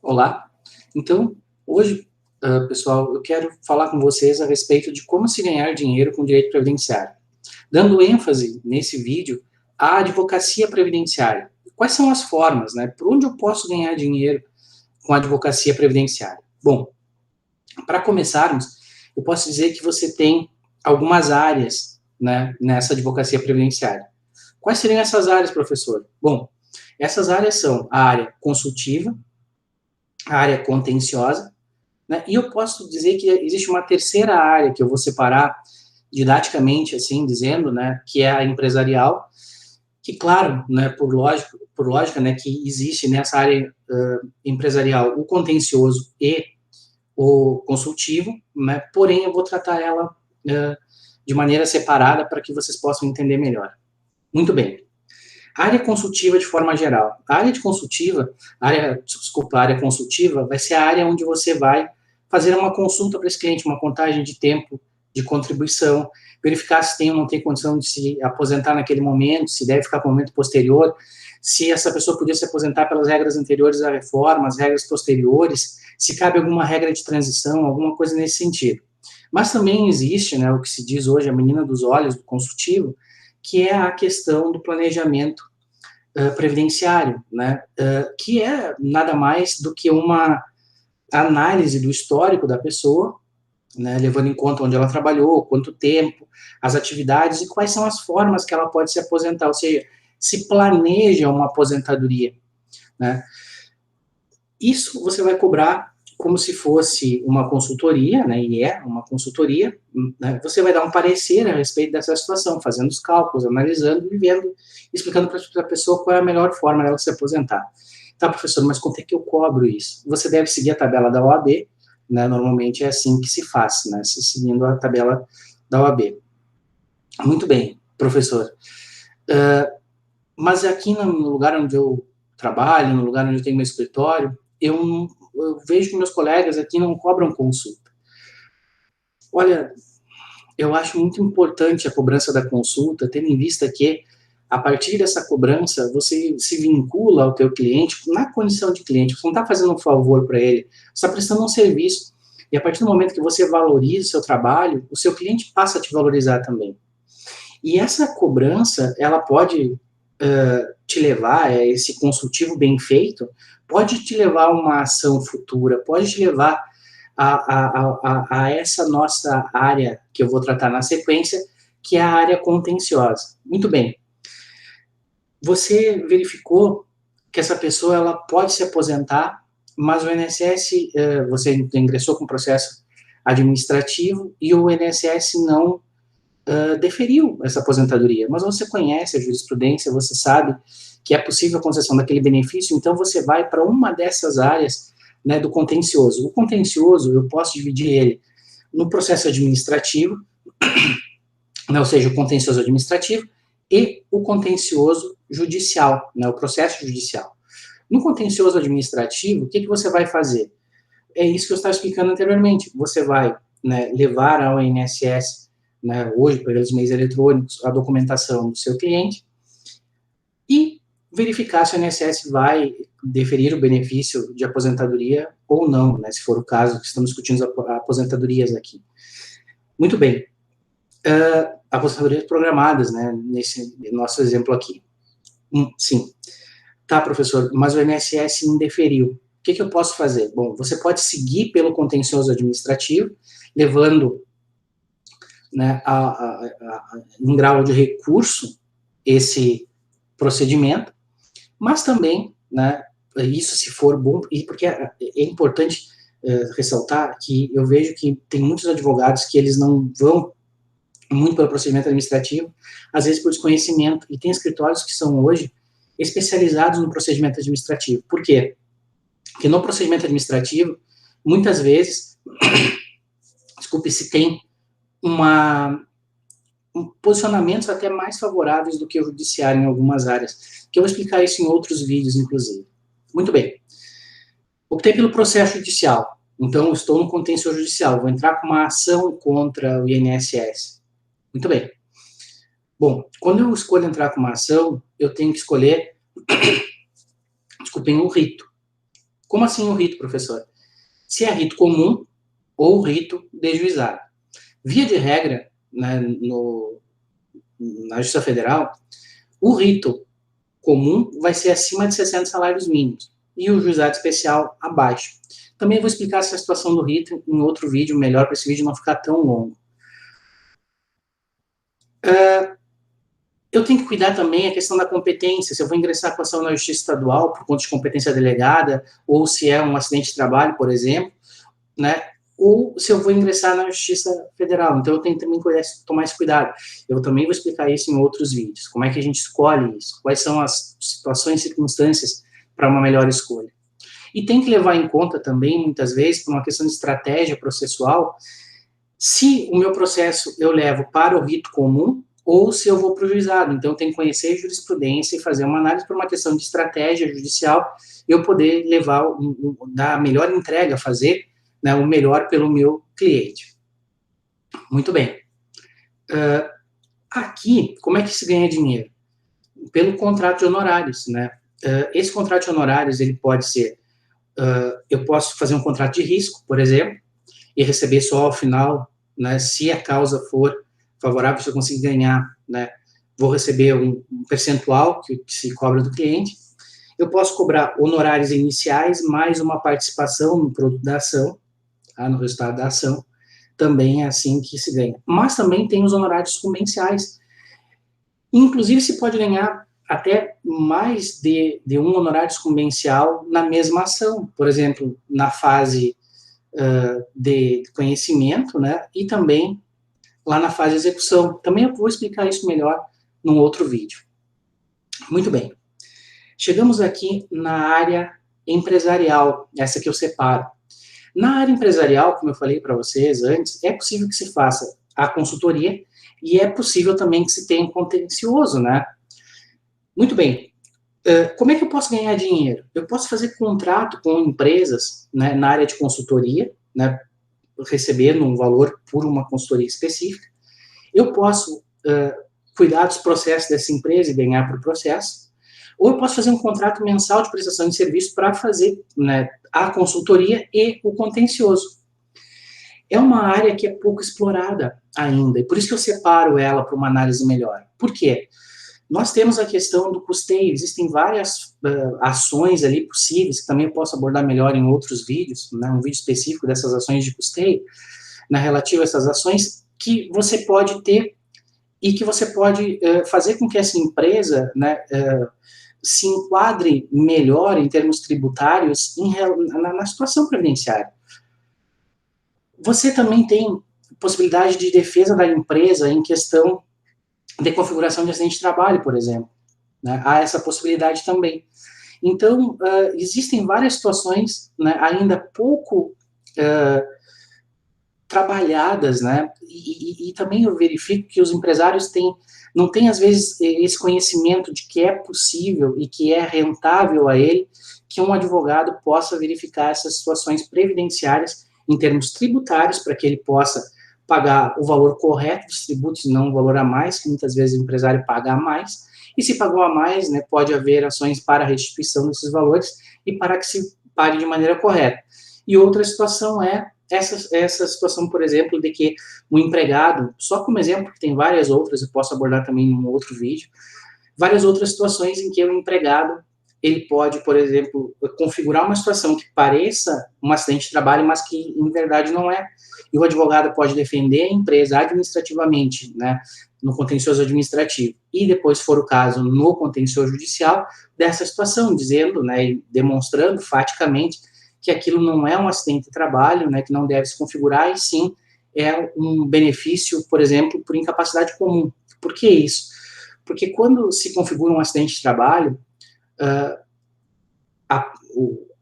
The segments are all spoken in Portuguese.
Olá. Então, hoje, pessoal, eu quero falar com vocês a respeito de como se ganhar dinheiro com direito previdenciário, dando ênfase nesse vídeo à advocacia previdenciária. Quais são as formas, né? Por onde eu posso ganhar dinheiro com a advocacia previdenciária? Bom, para começarmos, eu posso dizer que você tem algumas áreas, né, nessa advocacia previdenciária. Quais seriam essas áreas, professor? Bom, essas áreas são a área consultiva, a área contenciosa, né? E eu posso dizer que existe uma terceira área que eu vou separar didaticamente, assim, dizendo, né, que é a empresarial, que, claro, né, por lógica, né, que existe nessa área empresarial o contencioso e o consultivo, né, porém eu vou tratar ela de maneira separada para que vocês possam entender melhor. Muito bem. Área consultiva de forma geral. A área de consultiva, a área consultiva vai ser a área onde você vai fazer uma consulta para esse cliente, uma contagem de tempo de contribuição, verificar se tem ou não tem condição de se aposentar naquele momento, se deve ficar para o momento posterior, se essa pessoa podia se aposentar pelas regras anteriores à reforma, as regras posteriores, se cabe alguma regra de transição, alguma coisa nesse sentido. Mas também existe, né, o que se diz hoje, a menina dos olhos do consultivo, que é a questão do planejamento previdenciário, né, que é nada mais do que uma análise do histórico da pessoa, né, levando em conta onde ela trabalhou, quanto tempo, as atividades e quais são as formas que ela pode se aposentar, ou seja, se planeja uma aposentadoria, né. Isso você vai cobrar como se fosse uma consultoria, né, e é uma consultoria, né, você vai dar um parecer a respeito dessa situação, fazendo os cálculos, analisando e vendo, explicando para a pessoa qual é a melhor forma dela se aposentar. Tá, professor, mas quanto é que eu cobro isso? Você deve seguir a tabela da OAB, né, normalmente é assim que se faz, né, seguindo a tabela da OAB. Muito bem, professor. Mas aqui no lugar onde eu trabalho, no lugar onde eu tenho meu escritório, eu vejo que meus colegas aqui não cobram consulta. Olha, eu acho muito importante a cobrança da consulta, tendo em vista que, a partir dessa cobrança, você se vincula ao teu cliente na condição de cliente, você não está fazendo um favor para ele, você está prestando um serviço, e a partir do momento que você valoriza o seu trabalho, o seu cliente passa a te valorizar também. E essa cobrança, ela pode te levar, esse consultivo bem feito, pode te levar a uma ação futura, pode te levar a essa nossa área, que eu vou tratar na sequência, que é a área contenciosa. Muito bem. Você verificou que essa pessoa ela pode se aposentar, mas o INSS, você ingressou com processo administrativo e o INSS não deferiu essa aposentadoria, mas você conhece a jurisprudência, você sabe que é possível a concessão daquele benefício, então você vai para uma dessas áreas, né, do contencioso. O contencioso, eu posso dividir ele no processo administrativo, né, ou seja, o contencioso administrativo, e o contencioso judicial, né, o processo judicial. No contencioso administrativo, o que você vai fazer? É isso que eu estava explicando anteriormente. Você vai, né, levar ao INSS, né, hoje, pelos meios eletrônicos, a documentação do seu cliente e verificar se o INSS vai deferir o benefício de aposentadoria ou não, né, se for o caso, que estamos discutindo aposentadorias aqui. Muito bem. Aposentadorias programadas, né, nesse nosso exemplo aqui. Sim. Tá, professor, mas o INSS indeferiu. O que eu posso fazer? Bom, você pode seguir pelo contencioso administrativo, levando, né, em grau de recurso esse procedimento, mas também, né, isso se for bom, e porque é importante ressaltar que eu vejo que tem muitos advogados que eles não vão muito pelo procedimento administrativo, às vezes por desconhecimento, e tem escritórios que são hoje especializados no procedimento administrativo. Por quê? Porque no procedimento administrativo, muitas vezes, desculpe, se tem posicionamentos até mais favoráveis do que o judiciário em algumas áreas, que eu vou explicar isso em outros vídeos, inclusive. Muito bem. Optei pelo processo judicial, então estou no contencioso judicial, vou entrar com uma ação contra o INSS. Muito bem. Bom, quando eu escolho entrar com uma ação, eu tenho que escolher, desculpem, um rito. Como assim o rito, professor? Se é rito comum ou rito de juizado. Via de regra, né, na Justiça Federal, o rito comum vai ser acima de 60 salários mínimos e o juizado especial abaixo. Também vou explicar essa situação do rito em outro vídeo, melhor para esse vídeo não ficar tão longo. Eu tenho que cuidar também a questão da competência, se eu vou ingressar com ação na Justiça Estadual por conta de competência delegada, ou se é um acidente de trabalho, por exemplo, né? Ou se eu vou ingressar na Justiça Federal. Então, eu tenho que também tomar esse cuidado. Eu também vou explicar isso em outros vídeos. Como é que a gente escolhe isso? Quais são as situações e circunstâncias para uma melhor escolha? E tem que levar em conta também, muitas vezes, por uma questão de estratégia processual, se o meu processo eu levo para o rito comum ou se eu vou para o juizado. Então, eu tenho que conhecer a jurisprudência e fazer uma análise por uma questão de estratégia judicial, eu poder levar, dar a melhor entrega, fazer, né, o melhor pelo meu cliente. Muito bem. Aqui, como é que se ganha dinheiro? Pelo contrato de honorários, né? Esse contrato de honorários, ele pode ser, eu posso fazer um contrato de risco, por exemplo, e receber só ao final, né, se a causa for favorável, se eu conseguir ganhar, né, vou receber um percentual que se cobra do cliente. Eu posso cobrar honorários iniciais mais uma participação no produto da ação, tá, no resultado da ação, também é assim que se ganha. Mas também tem os honorários sucumbenciais. Inclusive, se pode ganhar até mais de um honorário sucumbencial na mesma ação. Por exemplo, na fase de conhecimento, né, e também lá na fase de execução. Também eu vou explicar isso melhor num outro vídeo. Muito bem. Chegamos aqui na área empresarial, essa que eu separo. Na área empresarial, como eu falei para vocês antes, é possível que se faça a consultoria e é possível também que se tenha um contencioso, né? Muito bem. Como é que eu posso ganhar dinheiro? Eu posso fazer contrato com empresas, né, na área de consultoria, né, recebendo um valor por uma consultoria específica. Eu posso cuidar dos processos dessa empresa e ganhar por processo, ou eu posso fazer um contrato mensal de prestação de serviço para fazer, né, a consultoria e o contencioso. É uma área que é pouco explorada ainda, e por isso que eu separo ela para uma análise melhor. Por quê? Nós temos a questão do custeio, existem várias ações ali possíveis, que também eu posso abordar melhor em outros vídeos, né, um vídeo específico dessas ações de custeio, na relativa a essas ações, que você pode ter e que você pode fazer com que essa empresa, né, se enquadre melhor em termos tributários na situação previdenciária. Você também tem possibilidade de defesa da empresa em questão de configuração de acidente de trabalho, por exemplo. Né? Há essa possibilidade também. Então, existem várias situações, né, ainda pouco trabalhadas, né, e também eu verifico que os empresários não têm, às vezes, esse conhecimento de que é possível e que é rentável a ele que um advogado possa verificar essas situações previdenciárias em termos tributários, para que ele possa pagar o valor correto dos tributos, não o valor a mais, que muitas vezes o empresário paga a mais, e se pagou a mais, né, pode haver ações para a restituição desses valores e para que se pague de maneira correta. E outra situação é essa situação, por exemplo, de que o empregado, só como exemplo, porque tem várias outras, eu posso abordar também em um outro vídeo, várias outras situações em que o empregado, ele pode, por exemplo, configurar uma situação que pareça um acidente de trabalho, mas que, em verdade, não é. E o advogado pode defender a empresa administrativamente, né, no contencioso administrativo, e depois, se for o caso, no contencioso judicial, dessa situação, dizendo, né, e demonstrando faticamente que aquilo não é um acidente de trabalho, né, que não deve se configurar, e sim é um benefício, por exemplo, por incapacidade comum. Por que isso? Porque quando se configura um acidente de trabalho,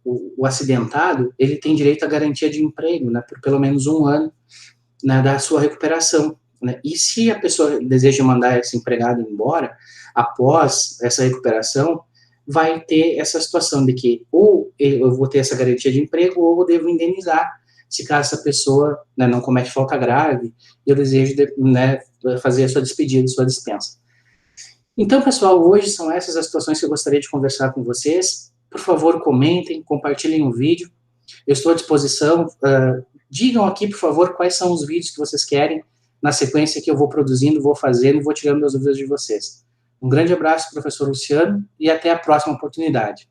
o acidentado, ele tem direito à garantia de emprego, né, por pelo menos um ano, né, da sua recuperação. Né? E se a pessoa deseja mandar esse empregado embora, após essa recuperação, vai ter essa situação de que ou eu vou ter essa garantia de emprego ou eu devo indenizar, se caso essa pessoa, né, não comete falta grave, eu desejo, né, fazer a sua despedida, sua dispensa. Então, pessoal, hoje são essas as situações que eu gostaria de conversar com vocês. Por favor, comentem, compartilhem o vídeo. Eu estou à disposição. Digam aqui, por favor, quais são os vídeos que vocês querem, na sequência que eu vou produzindo, vou fazendo, vou tirando as dúvidas de vocês. Um grande abraço, professor Luciano, e até a próxima oportunidade.